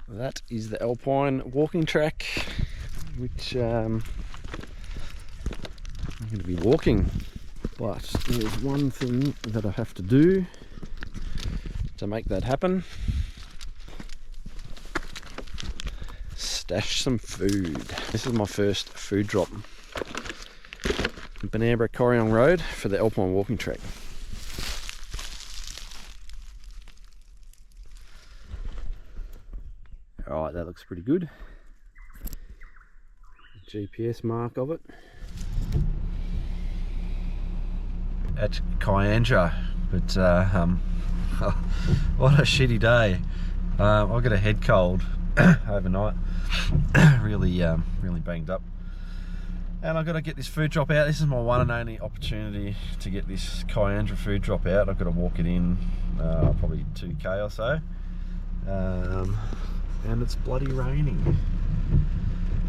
That is the Alpine Walking Track, which I'm going to be walking. But there's one thing that I have to do to make that happen. Stash some food. This is my first food drop. Banambra Corryong Road for the Alpine Walking Track. Alright, that looks pretty good. GPS mark of it. At Kyandra, but what a shitty day. I got a head cold overnight. really banged up. And I've got to get this food drop out. This is my one and only opportunity to get this Kyandra food drop out. I've got to walk it in probably 2k or so. And it's bloody raining.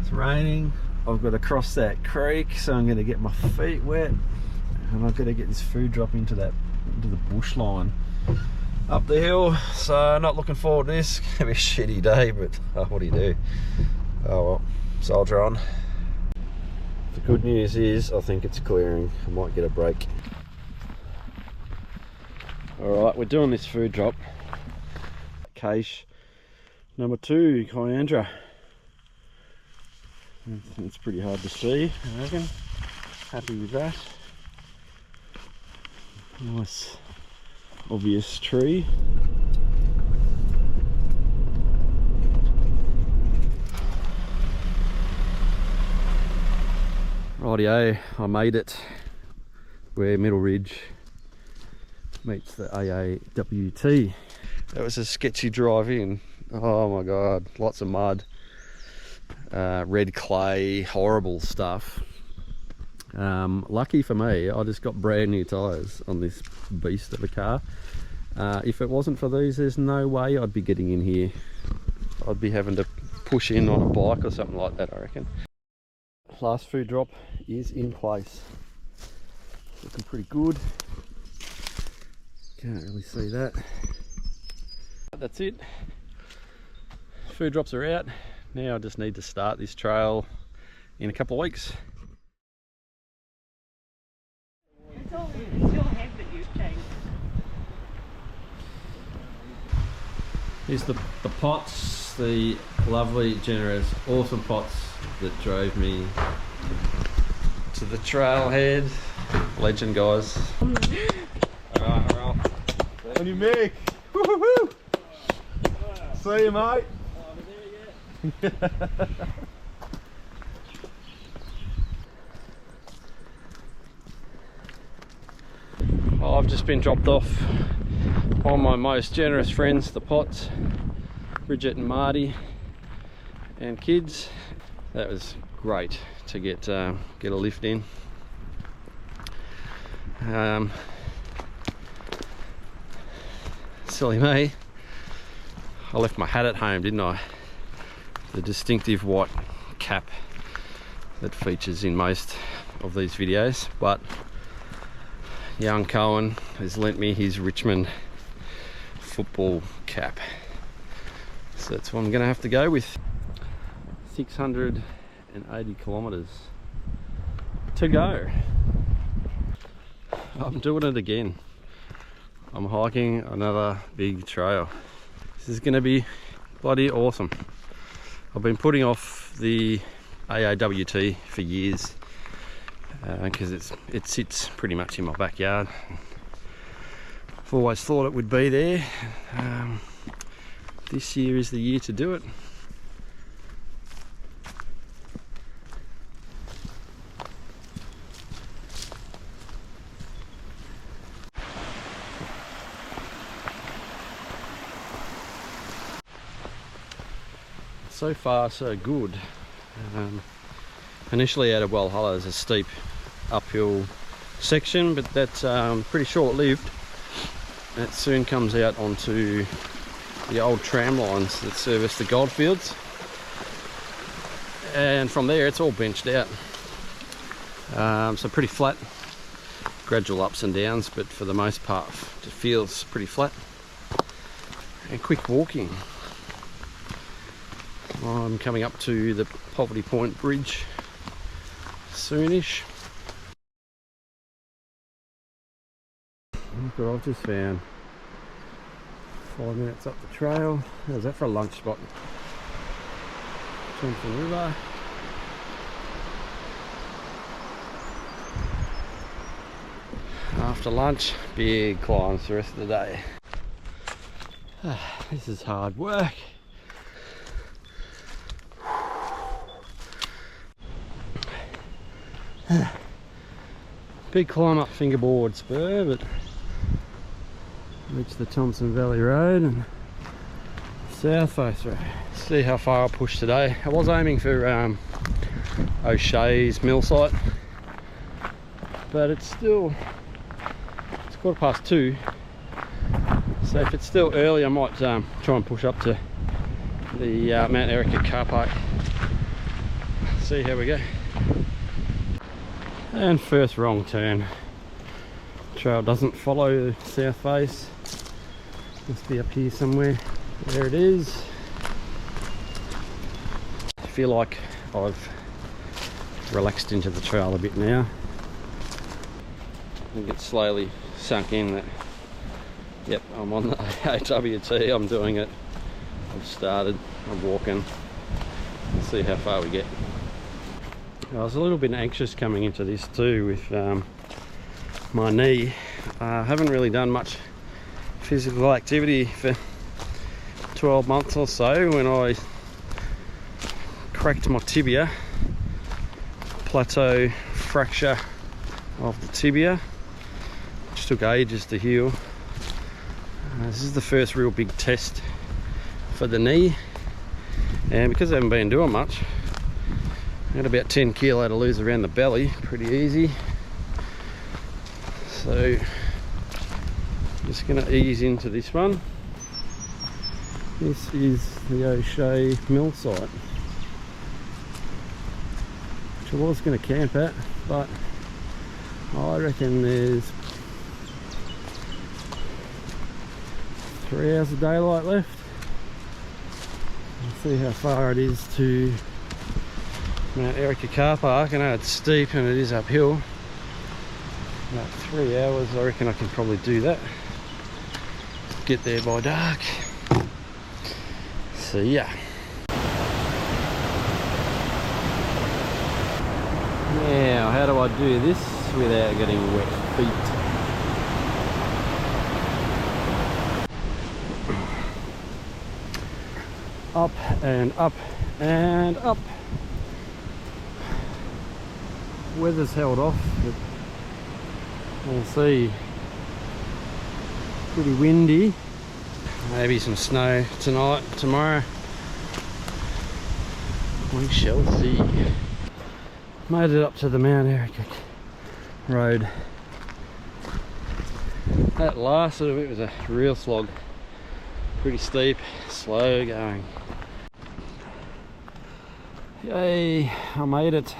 It's raining. I've got to cross that creek, so I'm going to get my feet wet. And I've got to get this food drop into the bush line up the hill. So not looking forward to this. It's going to be a shitty day, but what do you do? Oh well, soldier on. The good news is I think it's clearing. I might get a break. Alright, we're doing this food drop. Cache number 2, Kyandra. It's pretty hard to see, I reckon. Happy with that. Nice, obvious tree. Rightio, I made it where Middle Ridge meets the AAWT. That was a sketchy drive in. Oh my god, lots of mud, red clay, horrible stuff. Lucky for me, I just got brand new tyres on this beast of a car. If it wasn't for these, there's no way I'd be getting in here. I'd be having to push in on a bike or something like that, I reckon. Last food drop is in place. Looking pretty good. Can't really see that. That's it. Food drops are out. Now I just need to start this trail in a couple of weeks. It's your head that you've changed. Here's the pots, the lovely, generous, awesome pots that drove me to the trailhead. Legend, guys. Alright. On your Mick! Woo-hoo-hoo! See you, mate. I've just been dropped off by my most generous friends, the Pots, Bridget and Marty, and kids. That was great to get a lift in. Silly me, I left my hat at home, didn't I? The distinctive white cap that features in most of these videos, but young Cohen has lent me his Richmond football cap, so that's what I'm going to have to go with. 680 kilometers to go. I'm doing it again. I'm hiking another big trail. This is going to be bloody awesome. I've been putting off the AAWT for years because it sits pretty much in my backyard. I've always thought it would be there. This year is the year to do it. So far so good. Initially out of Walhalla is a steep uphill section, but that's pretty short-lived. It soon comes out onto the old tram lines that service the goldfields, and from there it's all benched out. So pretty flat, gradual ups and downs, but for the most part it feels pretty flat and quick walking. I'm coming up to the Poverty Point Bridge soonish. Look what I've just found. 5 minutes up the trail. How's that for a lunch spot? Thompson River. After lunch, big climbs the rest of the day. This is hard work. Big climb up Fingerboard Spur, but reach the Thompson Valley Road and South Face Road. See how far I push today. I was aiming for O'Shea's mill site, but it's 2:15. So if it's still early, I might try and push up to the Mount Erica car park. See how we go. And first wrong turn. Trail doesn't follow the south face. Must be up here somewhere. There it is. I feel like I've relaxed into the trail a bit now. I think it's slowly sunk in that, yep, I'm on the AAWT, I'm doing it. I've started, I'm walking. We'll see how far we get. I was a little bit anxious coming into this too with my knee. I haven't really done much physical activity for 12 months or so when I cracked my tibia, plateau fracture of the tibia, which took ages to heal. This is the first real big test for the knee, and because I haven't been doing much, I had about 10 kilo to lose around the belly, pretty easy. So just going to ease into this one. This is the O'Shea mill site, which I was going to camp at, but I reckon there's 3 hours of daylight left. Let's see how far it is to Mount Erica car park. I know it's steep and it is uphill. About 3 hours, I reckon I can probably do that. Get there by dark. See ya. Now, how do I do this without getting wet feet? Up and up and up. Weather's held off, but we'll see. Pretty windy. Maybe some snow tonight, tomorrow. We shall see. Made it up to the Mount Erica road. That last little bit was a real slog. Pretty steep, slow going. Yay, I made it.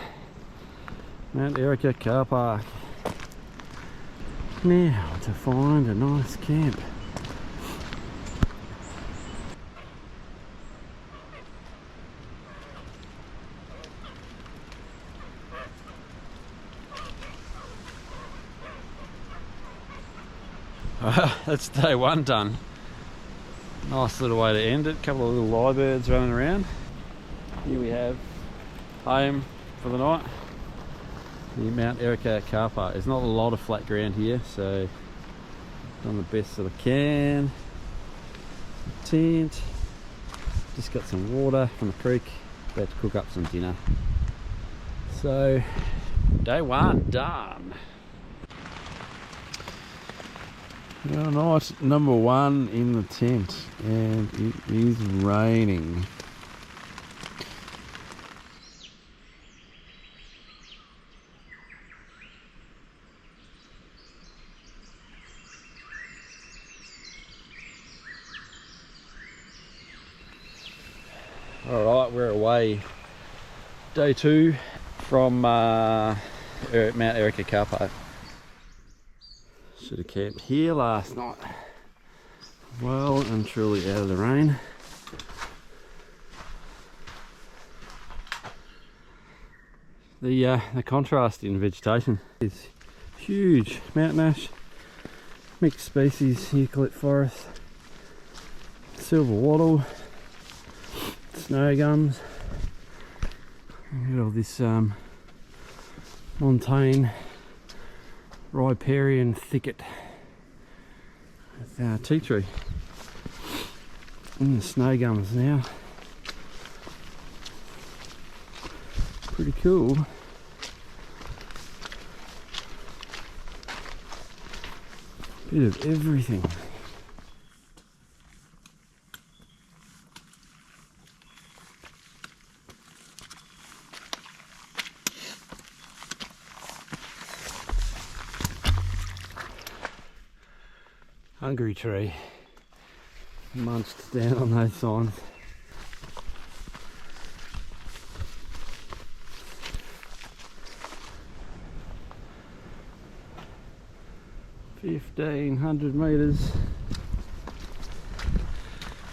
Mount Erica car park. Now to find a nice camp. That's day one done. Nice little way to end it. Couple of little lyrebirds running around. Here we have home for the night. The Mount Erica car park. There's not a lot of flat ground here, so done the best that I can. Tent. Just got some water from the creek. About to cook up some dinner. So day one done. Well, night number one in the tent, and it is raining. Alright, we're away. Day two from Mount Erica car park. Should have camped here last night. Well and truly out of the rain. The contrast in vegetation is huge. Mountain ash, mixed species, eucalypt forest, silver wattle, snow gums. Look at all this montane riparian thicket with tea tree and the snow gums now. Pretty cool. Bit of everything. Hungry tree, munched down on those signs. $1,500 meters.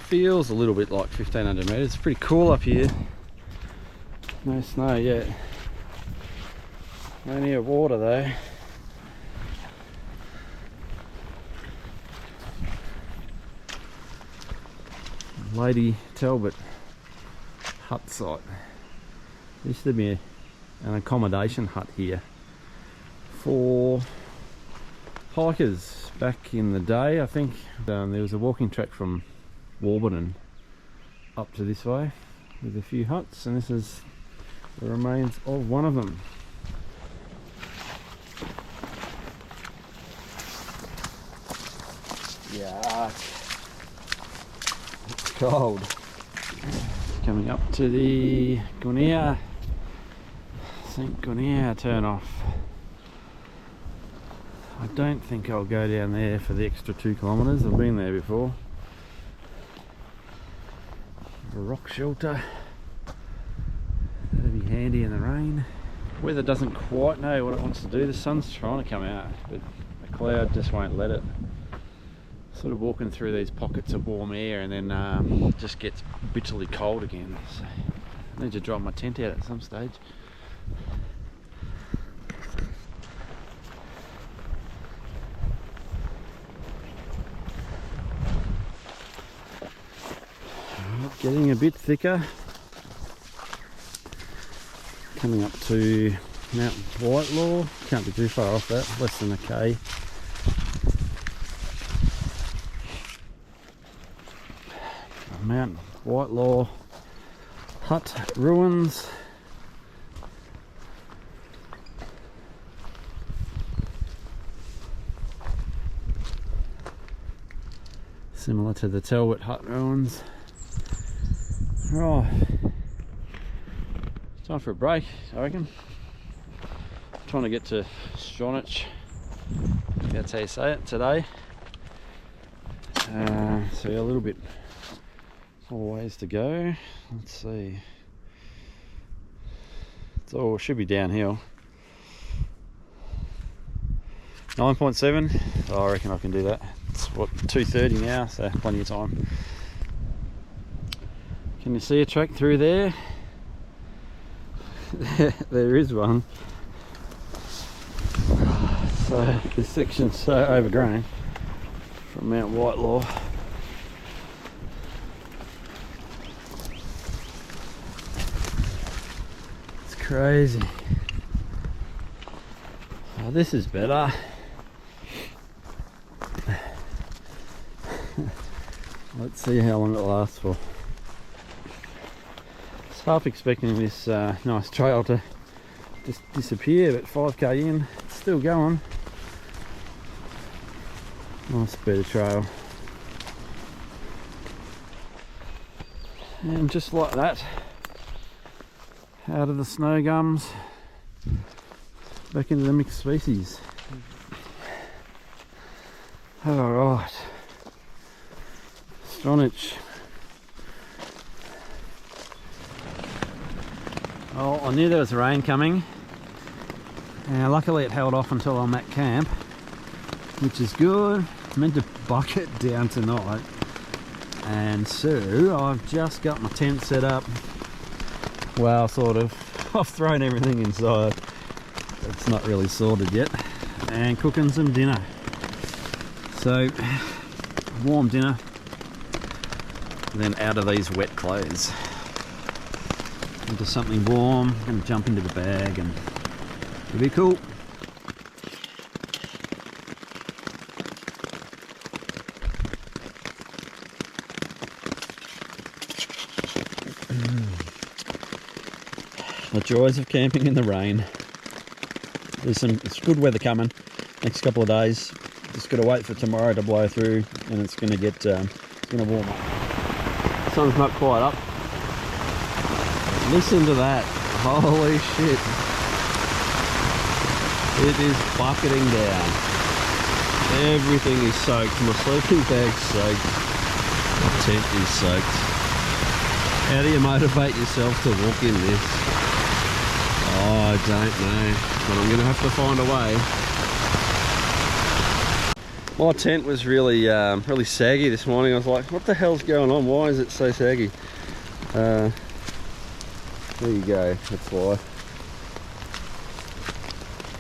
Feels a little bit like 1,500 meters. It's pretty cool up here. No snow yet. Plenty of water though. Lady Talbot hut site. There used to be an accommodation hut here for hikers back in the day. I think there was a walking track from Warburton up to this way with a few huts, and this is the remains of one of them. Yuck. It's cold. Coming up to the St. Guinea turn off. I don't think I'll go down there for the extra 2 kilometres. I've been there before. A rock shelter. That'd be handy in the rain. Weather doesn't quite know what it wants to do. The sun's trying to come out, but the cloud just won't let it. Sort of walking through these pockets of warm air, and then just gets bitterly cold again. So I need to drop my tent out at some stage. Getting a bit thicker. Coming up to Mount Whitelaw. Can't be too far off that, less than a K. Mount Whitelaw hut ruins. Similar to the Talbot hut ruins. Right, time for a break, I reckon. Trying to get to Stronach, that's how you say it, today. So yeah, a little bit more ways to go. Let's see. So it should be downhill. 9.7. Oh, I reckon I can do that. It's what, 2:30 now, so plenty of time. Can you see a track through there? There is one. So this section's so overgrown from Mount Whitelaw. It's crazy. Oh, this is better. Let's see how long it lasts for. Half expecting this nice trail to just disappear, but 5k in, it's still going. Nice bit of trail. And just like that, out of the snow gums, back into the mixed species. Alright, Stronach. Oh, I knew there was rain coming, and luckily it held off until I'm at camp, which is good. It's meant to bucket down tonight, and so I've just got my tent set up. Well, sort of. I've thrown everything inside. It's not really sorted yet. And cooking some dinner. So, warm dinner. And then out of these wet clothes. Into something warm. I'm going to jump into the bag and it'll be cool. The joys of camping in the rain. It's good weather coming next couple of days. Just got to wait for tomorrow to blow through, and it's going to get it's going to warm up. Sun's not quite up. Listen to that! Holy shit! It is bucketing down. Everything is soaked. My sleeping bag's soaked. My tent is soaked. How do you motivate yourself to walk in this? Oh, I don't know, but I'm going to have to find a way. My tent was really really saggy this morning. I was like, what the hell's going on? Why is it so saggy? There you go, that's why.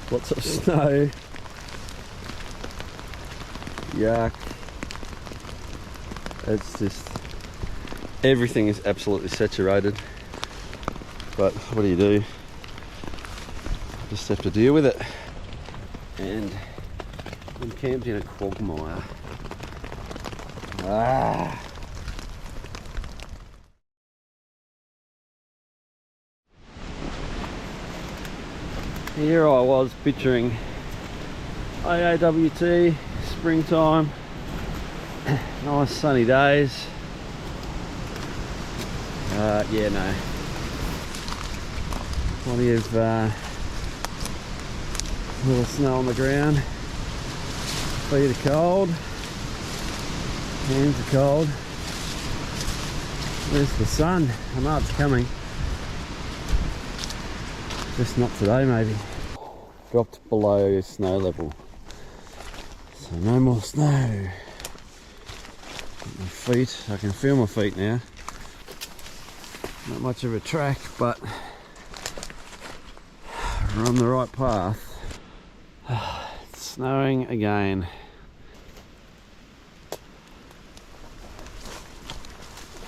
Lots of snow. Yuck. It's just, everything is absolutely saturated. But what do you do? Just have to deal with it. And I'm camped in a quagmire. Ah. Here I was picturing AAWT, springtime, nice sunny days. Yeah, no. Plenty of little snow on the ground. Feet are cold. Hands are cold. Where's the sun? I know it's coming. Just not today, maybe. Dropped below snow level. So no more snow. My feet, I can feel my feet now. Not much of a track, but we're on the right path. It's snowing again.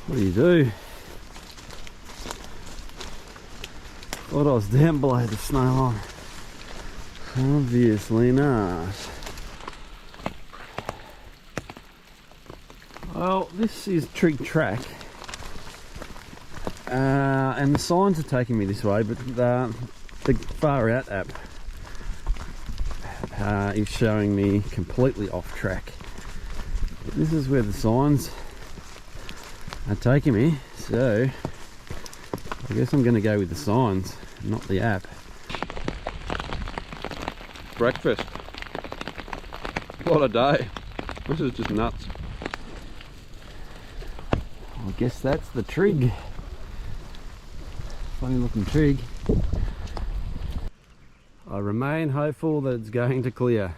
What do you do? Thought I was down below the snow line. Obviously not. Well, this is Trig Track. And the signs are taking me this way, but the Far Out app is showing me completely off track. But this is where the signs are taking me, so I guess I'm going to go with the signs, not the app. Breakfast. What a day. This is just nuts. I guess that's the Trig. Funny looking Trig. I remain hopeful that it's going to clear.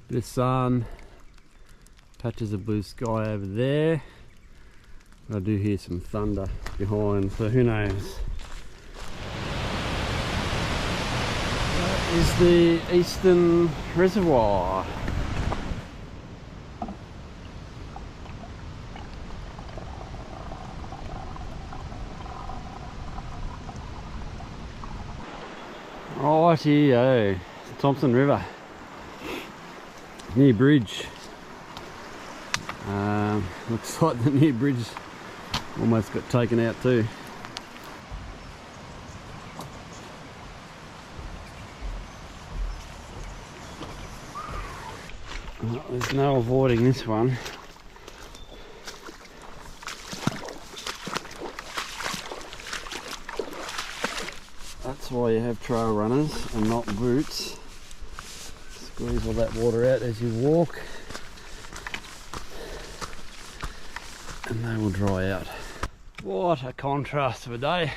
Bit of sun, patches of blue sky over there. I do hear some thunder behind, so who knows. That is the Eastern Reservoir. Rightio, Thompson River, new bridge. Looks like the new bridge almost got taken out too. Well, there's no avoiding this one. That's why you have trail runners and not boots. Squeeze all that water out as you walk and they will dry out. What a contrast of a day.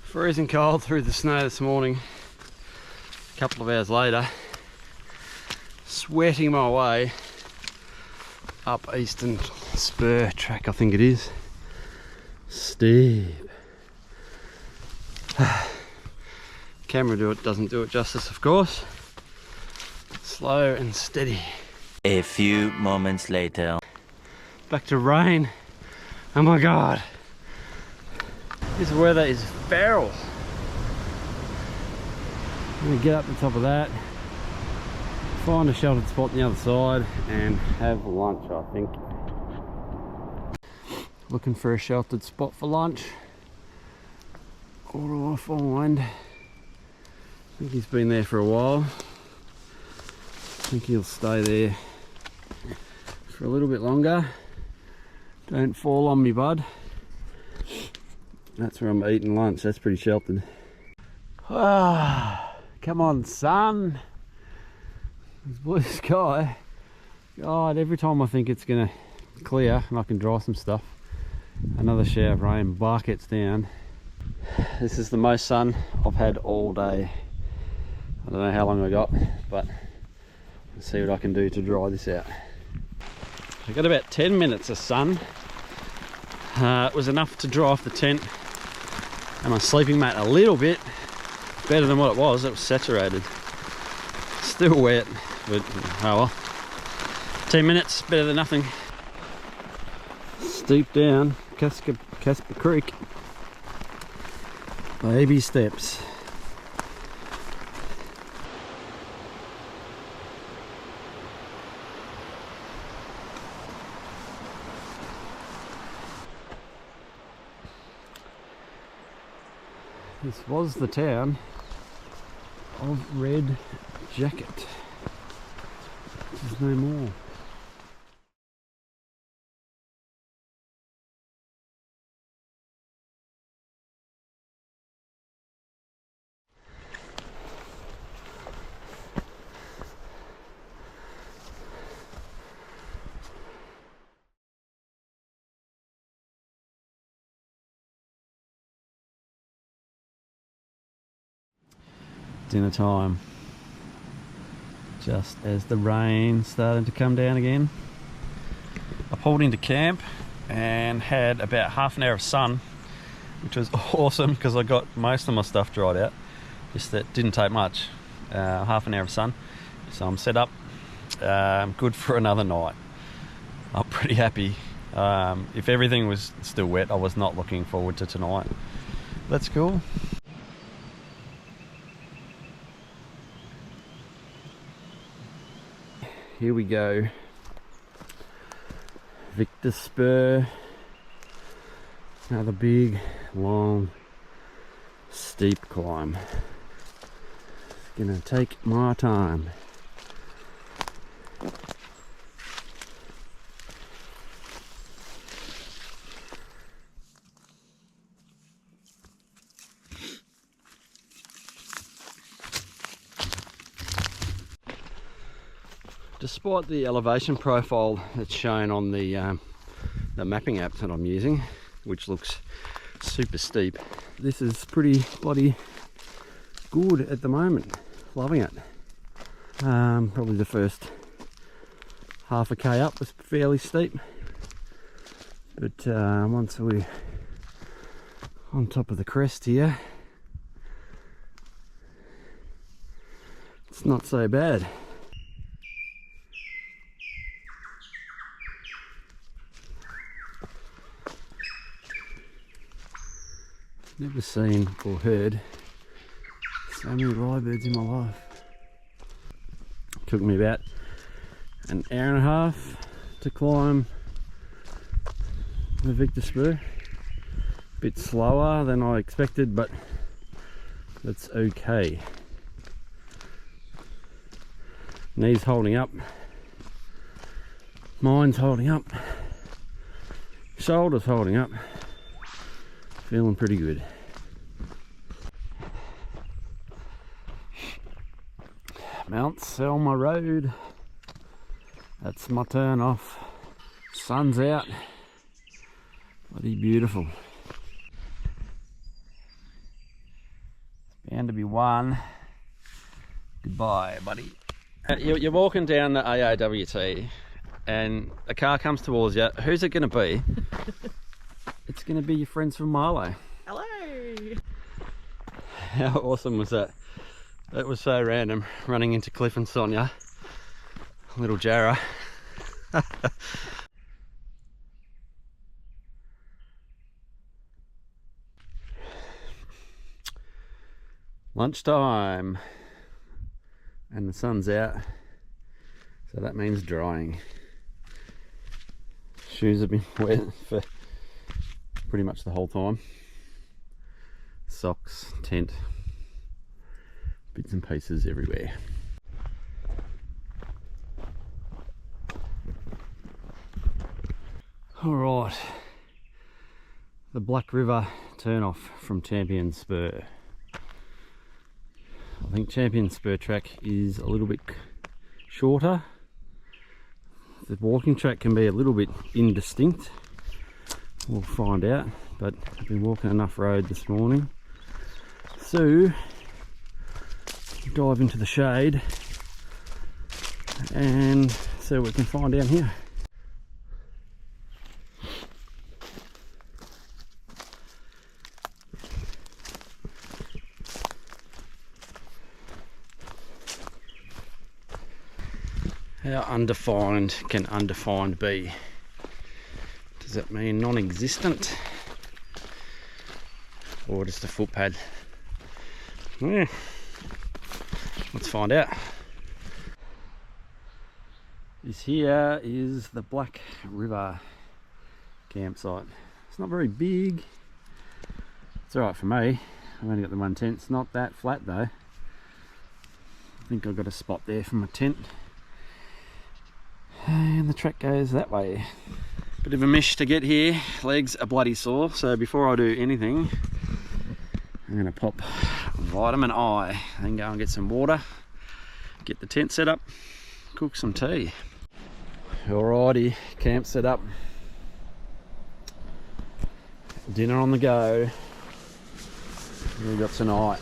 Freezing cold through the snow this morning. A couple of hours later, sweating my way up Eastern Spur track, I think it is. Steep. camera doesn't do it justice, of course. Slow and steady. A few moments later. Back to rain. Oh my god. This weather is feral. I'm gonna get up the top of that, find a sheltered spot on the other side and have lunch, I think. Looking for a sheltered spot for lunch. What do I find? I think he's been there for a while. I think he'll stay there for a little bit longer. Don't fall on me, bud. That's where I'm eating lunch. That's pretty sheltered. Ah, come on, sun. It's blue sky. God, every time I think it's gonna clear and I can dry some stuff, another shower of rain buckets down. This is the most sun I've had all day. I don't know how long I got, but let's see what I can do to dry this out. I got about 10 minutes of sun. It was enough to dry off the tent and my sleeping mat a little bit. Better than what it was saturated. Still wet, but oh well. 10 minutes, better than nothing. Steep down Casper Creek. Baby steps. This was the town of Red Jacket. There's no more. Dinner time, just as the rain started to come down again. I pulled into camp and had about half an hour of sun, which was awesome because I got most of my stuff dried out. Just that didn't take much. Half an hour of sun, so I'm set up. Good for another night. I'm pretty happy. If everything was still wet, I was not looking forward to tonight. That's cool. Here we go. Victor Spur. Another big, long, steep climb. It's gonna take my time. Despite the elevation profile that's shown on the mapping app that I'm using, which looks super steep, this is pretty bloody good at the moment. Loving it. Probably the first half a K up was fairly steep, but once we're on top of the crest here, it's not so bad. Never seen or heard so many lyrebirds in my life. Took me about an hour and a half to climb the Victor Spur. A bit slower than I expected, but that's okay. Knees holding up, mind's holding up, shoulders holding up. Feeling pretty good. Mount Selma Road. That's my turn off. Sun's out. Bloody beautiful. It's bound to be one. Goodbye, buddy. You're walking down the AAWT and a car comes towards you. Who's it going to be? It's going to be your friends from Marlow. Hello. How awesome was that? That was so random, running into Cliff and Sonia. Little Jarrah. Lunchtime, and the sun's out, so that means drying. Shoes have been wet for pretty much the whole time. Socks, tent, bits and pieces everywhere. Alright, the Black River turn off from Champion Spur. I think Champion Spur track is a little bit shorter. The walking track can be a little bit indistinct. We'll find out, but I've been walking enough road this morning. So, dive into the shade and see what we can find down here. How undefined can undefined be? Does that mean non-existent? Or just a footpad? Yeah. Let's find out. This here is the Black River campsite. It's not very big. It's alright for me. I've only got the one tent. It's not that flat though. I think I've got a spot there for my tent. And the track goes that way. Bit of a mish to get here. Legs are bloody sore, so before I do anything, I'm going to pop vitamin I and go and get some water, get the tent set up, cook some tea. Alrighty, camp set up. Dinner on the go. What we got tonight?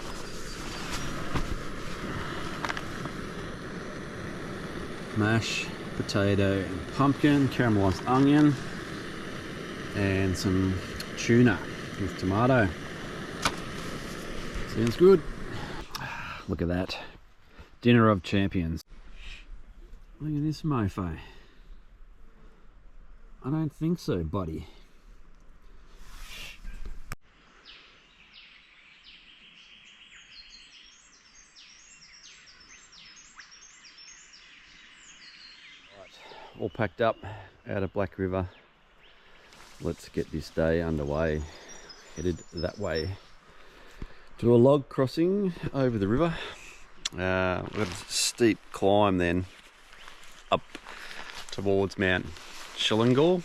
Mash, potato and pumpkin, caramelised onion, and some tuna with tomato. Sounds good. Look at that. Dinner of champions. Look at this mofo. I don't think so, buddy. All packed up out of Black River. Let's get this day underway. Headed that way to a log crossing over the river. We've got a steep climb then up towards Mount Shillingall,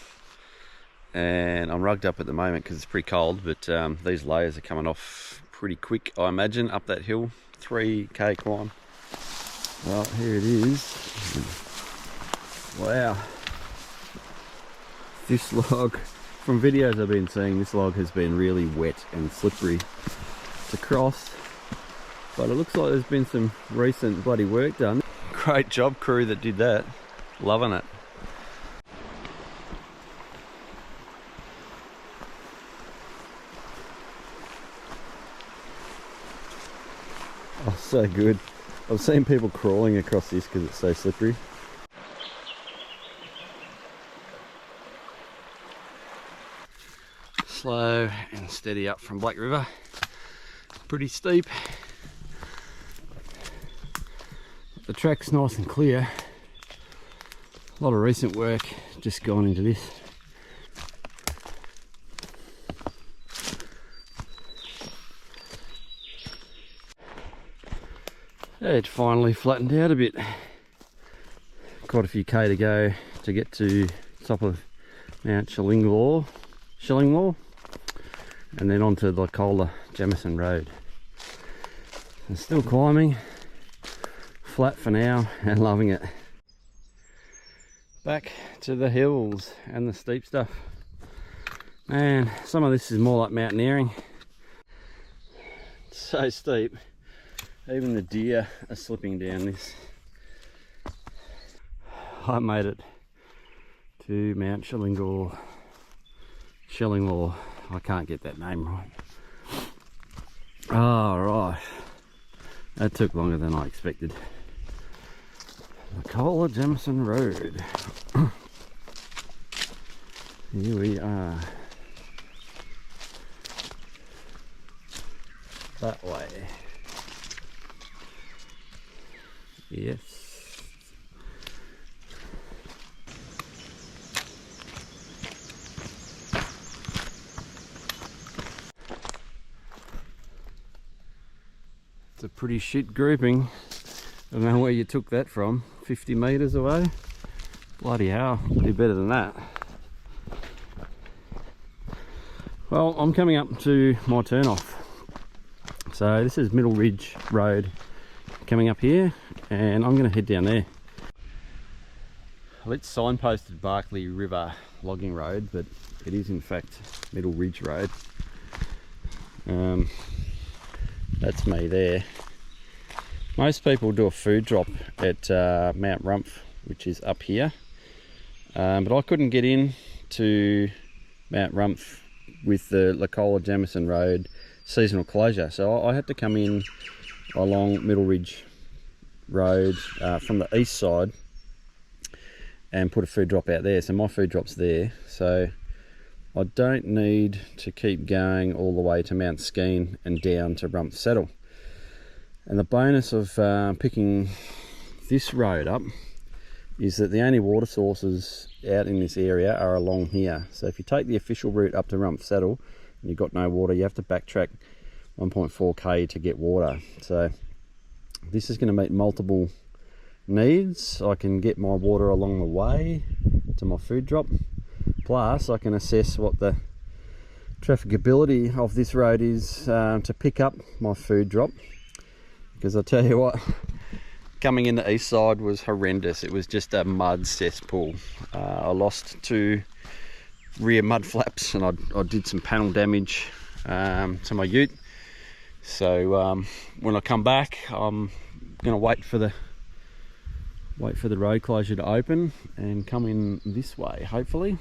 and I'm rugged up at the moment because it's pretty cold, but these layers are coming off pretty quick, I imagine, up that hill. 3k climb. Well, here it is. Wow, this log, from videos I've been seeing, this log has been really wet and slippery to cross, but it looks like there's been some recent bloody work done. Great job, crew that did that. Loving it. Oh, so good. I've seen people crawling across this because it's so slippery. Slow and steady up from Black River. Pretty steep. The track's nice and clear. A lot of recent work just gone into this. It finally flattened out a bit. Quite a few k to go to get to top of Mount Shillingall, and then onto the Cola Jamison Road. I'm still climbing, flat for now, and loving it. Back to the hills and the steep stuff. Man, some of this is more like mountaineering. It's so steep, even the deer are slipping down this. I made it to Mount Shillingall. I can't get that name right. Oh, right. That took longer than I expected. Walhalla Jamison Road. Here we are. That way. Yes. It's a pretty shit grouping. I don't know where you took that from. 50 metres away? Bloody hell, do better than that. Well, I'm coming up to my turn off. So this is Middle Ridge Road coming up here, and I'm going to head down there. Well, it's signposted Barkley River Logging Road, but it is in fact Middle Ridge Road. That's me there. Most people do a food drop at Mount Rumph, which is up here, but I couldn't get in to Mount Rumph with the Walhalla Jamison Road seasonal closure, so I had to come in along Middle Ridge Road from the east side and put a food drop out there. So my food drop's there, so I don't need to keep going all the way to Mount Skeen and down to Rumph Saddle. And the bonus of picking this road up is that the only water sources out in this area are along here. So if you take the official route up to Rumph Saddle and you've got no water, you have to backtrack 1.4k to get water. So this is going to meet multiple needs. I can get my water along the way to my food drop, plus I can assess what the trafficability of this road is to pick up my food drop, because I tell you what, coming in the east side was horrendous. It was just a mud cesspool. I lost 2 rear mud flaps, and I did some panel damage to my ute. So when I come back, I'm gonna wait for the road closure to open and come in this way, hopefully.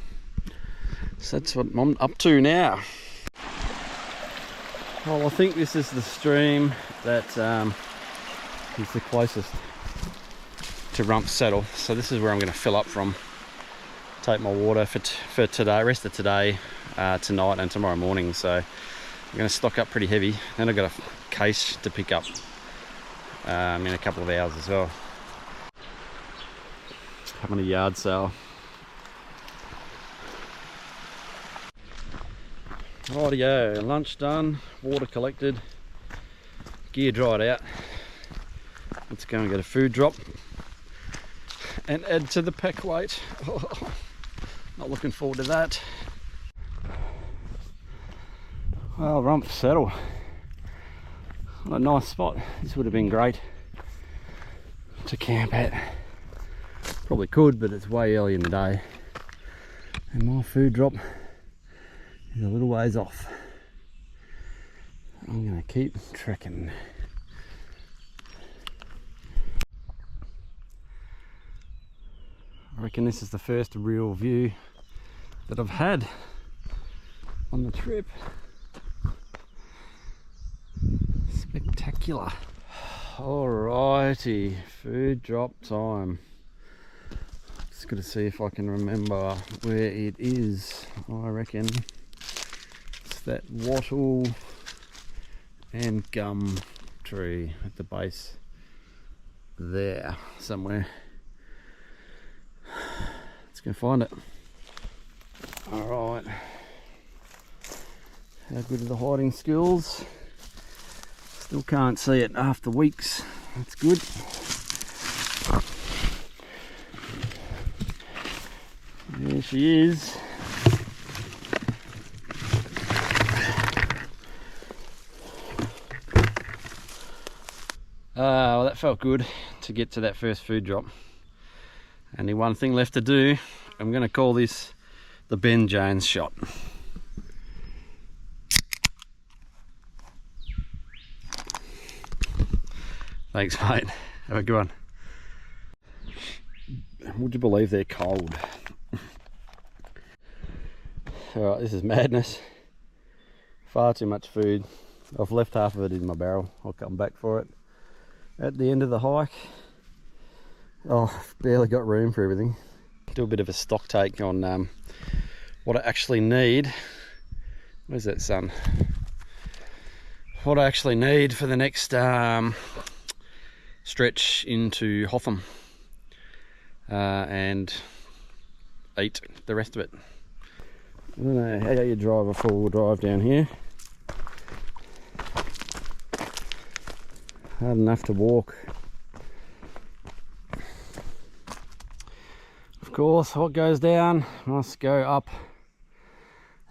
So that's what I'm up to now. Well, I think this is the stream that is the closest to Rumph Saddle. So this is where I'm going to fill up from. Take my water for today, rest of today, tonight and tomorrow morning. So I'm going to stock up pretty heavy. Then I've got a case to pick up in a couple of hours as well. Having a yard sale. Rightio, lunch done, water collected, gear dried out. Let's go and get a food drop and add to the pack weight. Oh, not looking forward to that. Well, Rumph Saddle. What a nice spot. This would have been great to camp at. Probably could, but it's way early in the day. And my food drop is a little ways off. I'm gonna keep trekking. I reckon this is the first real view that I've had on the trip. Spectacular. Alrighty, food drop time. Just gotta see if I can remember where it is. I reckon it's that wattle and gum tree at the base there somewhere. Let's go find it. Alright. How good are the hiding skills? Still can't see it after weeks. That's good. There she is. Well, that felt good to get to that first food drop. Only one thing left to do. I'm going to call this the Ben Jones shot. Thanks, mate. Have a good one. Would you believe they're cold? Alright, this is madness. Far too much food, I've left half of it in my barrel. I'll come back for it at the end of the hike. Oh, I've barely got room for everything. Do a bit of a stock take on what I actually need. Where's that sun? What I actually need for the next stretch into Hotham, and eat the rest of it. I don't know how you drive a four-wheel drive down here. Hard enough to walk. Of course, what goes down must go up.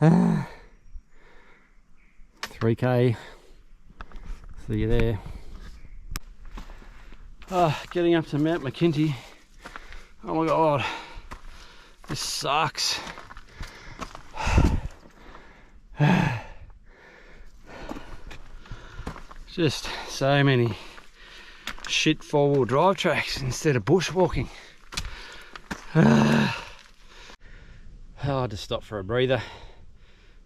3k. See you there. Getting up to Mount McKinty. Oh my god, this sucks. Just so many shit four-wheel drive tracks instead of bushwalking. I'll just stop for a breather.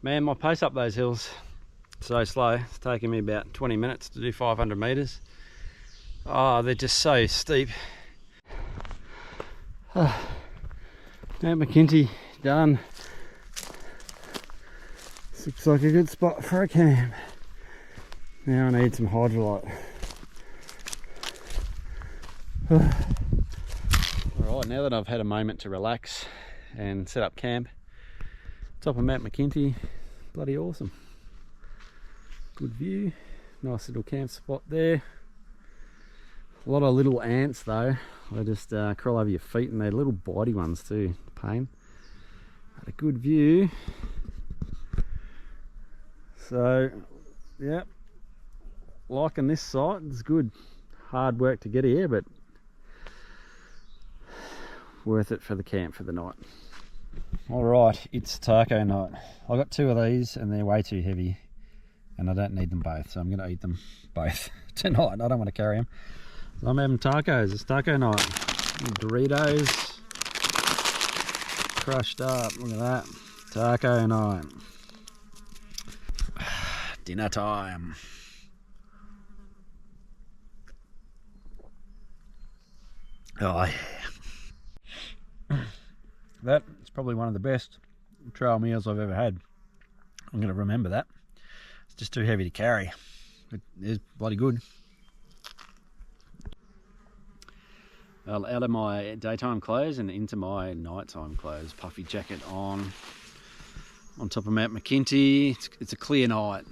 Man, my pace up those hills so slow. It's taking me about 20 minutes to do 500 meters. Oh, they're just so steep. Mount McKinty done. This looks like a good spot for a camp. Now I need some hydrolyte. Alright, now that I've had a moment to relax and set up camp, top of Mount McKinty, bloody awesome. Good view, nice little camp spot there. A lot of little ants though, they just crawl over your feet, and they're little bitey ones too, pain. But a good view. So, yeah, liking this site. It's good. Hard work to get here, but worth it for the camp for the night. Alright, it's taco night. I got two of these and they're way too heavy, and I don't need them both, so I'm going to eat them both tonight. I don't want to carry them. So I'm having tacos. It's taco night. Doritos crushed up. Look at that. Taco night. Dinner time. Oh yeah. That is probably one of the best trail meals I've ever had. I'm going to remember that. It's just too heavy to carry. It is bloody good. Out of my daytime clothes and into my nighttime clothes. Puffy jacket on top of Mount McKinty. It's a clear night,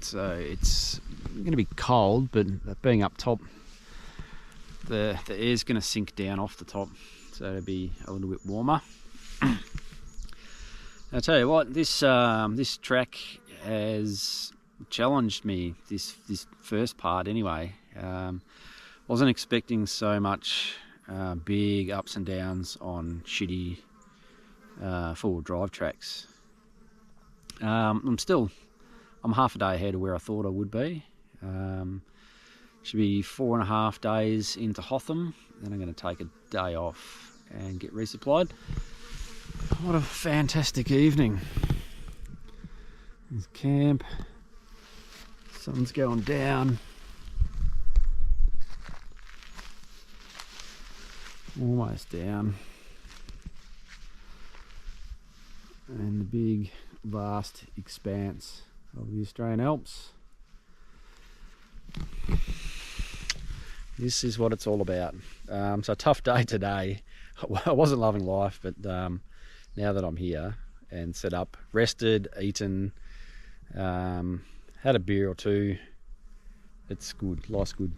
so it's going to be cold, but being up top, the air's going to sink down off the top, so it'll be a little bit warmer. I'll tell you what, this track has challenged me, this first part anyway. Wasn't expecting so much big ups and downs on shitty four-wheel drive tracks. I'm half a day ahead of where I thought I would be. Should be 4.5 days into Hotham, then I'm going to take a day off and get resupplied. What a fantastic evening. There's camp, sun's going down. Almost down, and the big vast expanse of the Australian Alps. This is what it's all about. So a tough day today. I wasn't loving life, but now that I'm here and set up, rested, eaten, had a beer or two, it's good. Life's good.